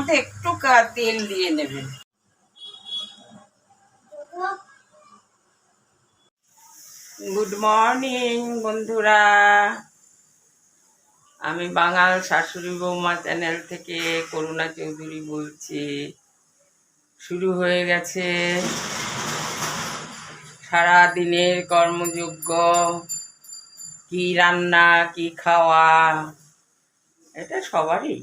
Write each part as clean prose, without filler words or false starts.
মধ্যে একটু তেল দিয়ে নেবেন। গুড মর্নিং বন্ধুরা, আমি বাঙাল শাশুড়ি বৌমা চ্যানেল থেকে করুণা চৌধুরী বলছি। শুরু হয়ে গেছে সারা দিনের কর্মযজ্ঞ। কি রান্না, কি খাওয়া, এটা সবারই।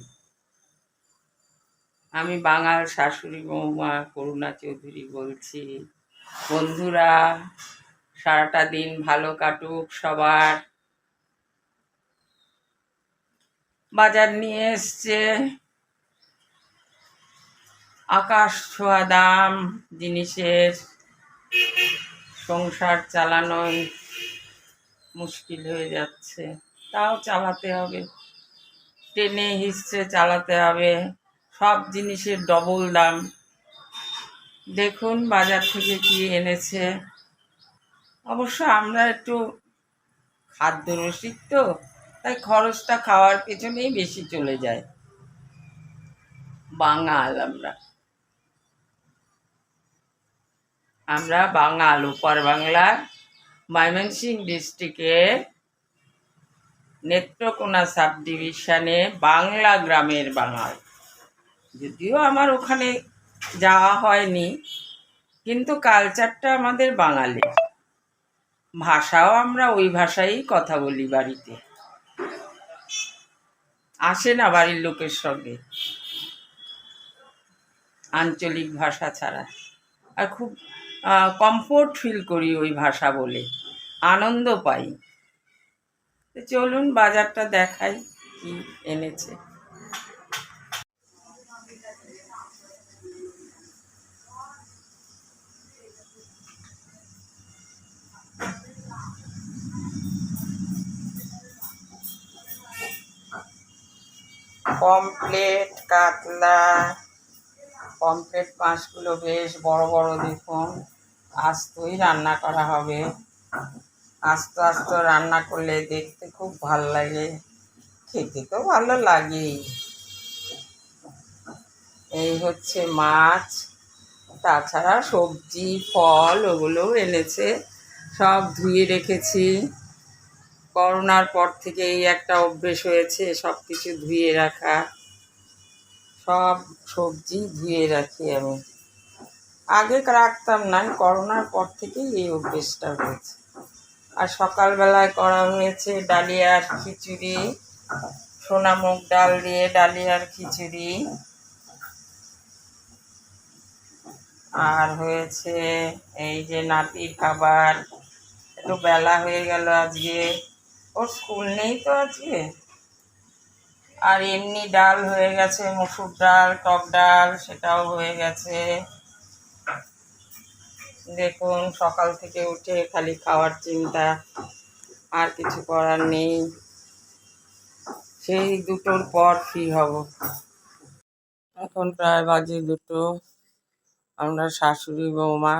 আমি বাঙাল শাশুড়ি বৌমা করুণা চৌধুরী বলছি। বন্ধুরা, সারাটা দিন ভালো কাটুক সবার। বাজার নিয়ে এসছে আকাশ ছোঁয়া দাম জিনিসের। সংসার চালানোই মুশকিল হয়ে যাচ্ছে, তাও চালাতে হবে, টেনে হিসছে চালাতে হবে। সব জিনিসের ডবল দাম। দেখুন বাজার থেকে কি এনেছে। অবশ্য আমরা একটু খাদ্য রসিক তো, তাই খরচটা খাওয়ার পেছনেই বেশি চলে যায়। বাঙাল আমরা বাঙাল ওপার বাংলার ময়মনসিংহ ডিস্ট্রিক্টের নেত্রকোনা সাব ডিভিশনে বাংলা গ্রামের বাঙাল। যদিও আমার ওখানে যাওয়া হয়নি, কিন্তু কালচারটা আমাদের বাঙালি। ভাষাও আমরা ওই ভাষায় কথা বলি বাড়িতে, আসে না বাড়ির লোকের সঙ্গে আঞ্চলিক ভাষা ছাড়া। আর খুব কমফোর্ট ফিল করি ওই ভাষা বলে, আনন্দ পাই। চলুন বাজারটা দেখাই কি এনেছে। পমফ্লেট, কাতলা, পমফ্লেট মাছগুলো বেশ বড় বড় দেখুন। আস্তই রান্না করা হবে। আস্ত আস্ত রান্না করলে দেখতে খুব ভাল লাগে, খেতে তো ভালো লাগেই। এই হচ্ছে মাছ, তাছাড়া সবজি ফল ওগুলোও এনেছে, সব ধুয়ে রেখেছি। করোনার পর থেকে এই একটা অভ্যেস হয়েছে সব কিছু ধুয়ে রাখা। সব সবজি ধুয়ে রাখি আমি, আগে রাখতাম না, করোনার পর থেকেই এই অভ্যেসটা হয়েছে। আর সকালবেলায় করা হয়েছে ডালিয়ার খিচুড়ি, সোনামুগ ডাল দিয়ে ডালিয়ার খিচুড়ি। আর হয়েছে এই যে নাতির খাবার। একটু বেলা হয়ে গেল আজকে, ওর স্কুল নেই তো আজকে। আর এমনি ডাল হয়ে গেছে, মসুর ডাল, টক ডাল, সেটাও হয়ে গেছে। দেখুন সকাল থেকে উঠে খালি খাওয়ার চিন্তা, আর কিছু করার নেই। সেই 2টোর পর ফ্রি হব। এখন প্রায় বাজে 2টো। আমরা শাশুড়ি বৌমা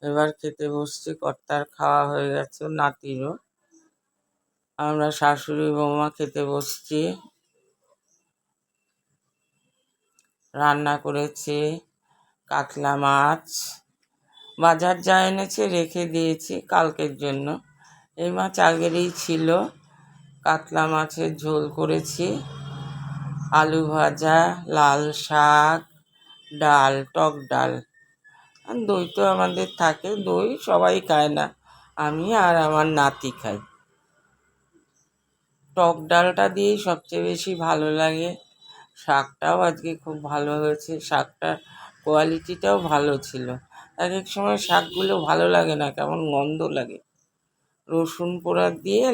এবার খেতে বসছি। কর্তার খাওয়া হয়ে গেছে, নাতিরও। আমরা শাশুড়ি বৌমা খেতে বসছি। রান্না করেছি কাতলা মাছ, বাজার যা এনেছে রেখে দিয়েছি কালকের জন্য। এই মাছ আগেরই ছিল। কাতলা মাছের ঝোল করেছি, আলু ভাজা, লাল শাক, ডাল, টক ডাল। আর দই তো আমাদের থাকে, দই সবাই খায় না, আমি আর আমার নাতি খাই। টক ডালটা দিয়েই সবচেয়ে বেশি ভালো লাগে। শাকটাও আজকে খুব ভালো হয়েছে, শাকটার কোয়ালিটিটাও ভালো ছিল। এক এক সময় শাকগুলো ভালো লাগে না, কেমন গন্ধ লাগে। রসুন পোড়া দিয়ে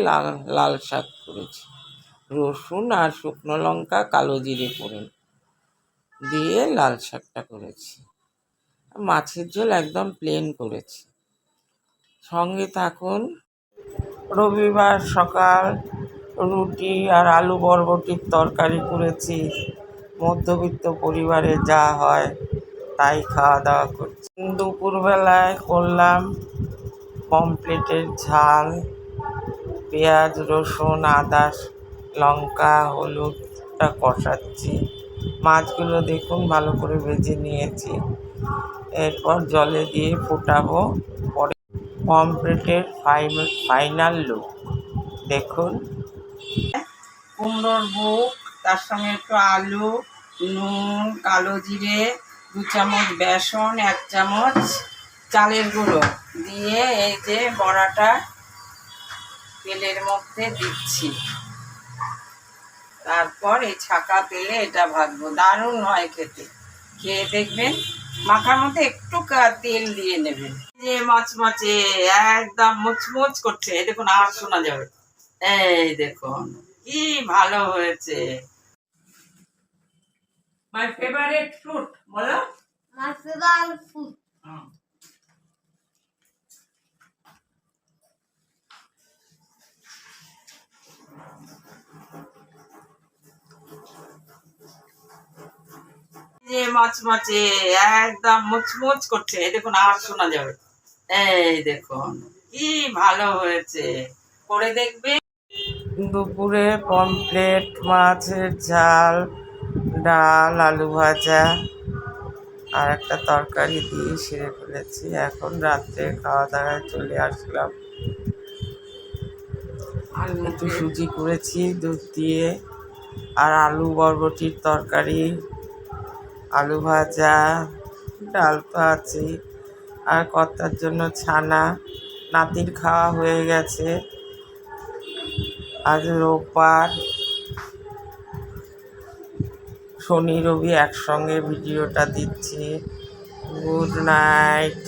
লাল শাক করেছি, রসুন আর শুকনো লঙ্কা, কালো জিরে ফোড়ন দিয়ে লাল শাকটা করেছি। মাছের ঝোল একদম প্লেন করেছি। সঙ্গে থাকুন। রবিবার সকাল রুটি আর আলু বরবটির তরকারি করেছি। মধ্যবিত্ত পরিবারে যা হয় তাই খাওয়া দাওয়া করছি। দুপুরবেলায় করলাম পমফ্লেটের ঝাল, পেঁয়াজ, রসুন, আদা, লঙ্কা, হলুদটা কষাচ্ছি, মাছগুলো দেখুন ভালো করে ভেজে নিয়েছি। এরপর জলে দিয়ে ফোটাবো। পরে পমফ্রেটের ফাইনাল লুক দেখুন। কুমড়োর বুক, তার সঙ্গে একটু আলু, নুন, কালো জিরে, 2 চামচ বেসন, 1 চামচ চালের গুঁড়ো দিয়ে এই যে বড়াটা তেলের মধ্যে দিচ্ছি। তারপর এই ছাকা তেলে এটা ভাজবো। দারুণ হয় খেতে, খেয়ে দেখবেন। মাখার মধ্যে একটু তেল দিয়ে নেবেন। যে মচমচে একদম মুচমুচ করছে, এই দেখুন আওয়াজ শোনা যাবে। এই দেখুন কি ভালো হয়েছে। মাই ফেভারিট ফ্রুট বলো। My favourite fruit. যে মচমচে একদম মুচমুচ করছে, এই দেখুন আওয়াজ শোনা যাবে। এই দেখুন কি ভালো হয়েছে, করে দেখবে। দুপুরে পমফ্রেট, মাছের ঝাল, ডাল, আলু ভাজা আর একটা তরকারি দিয়ে সেরে ফেলেছি। এখন রাত্রে খাওয়া দাওয়ায় চলে আসলাম। একটু সুজি করেছি দুধ দিয়ে, আর আলু বরবটির তরকারি, আলু ভাজা, ডাল তো আছেই, আর কর্তার জন্য ছানা। নাতির খাওয়া হয়ে গেছে। আজ রোববার, শনি রবি একসঙ্গে ভিডিওটা দিচ্ছি। Good night.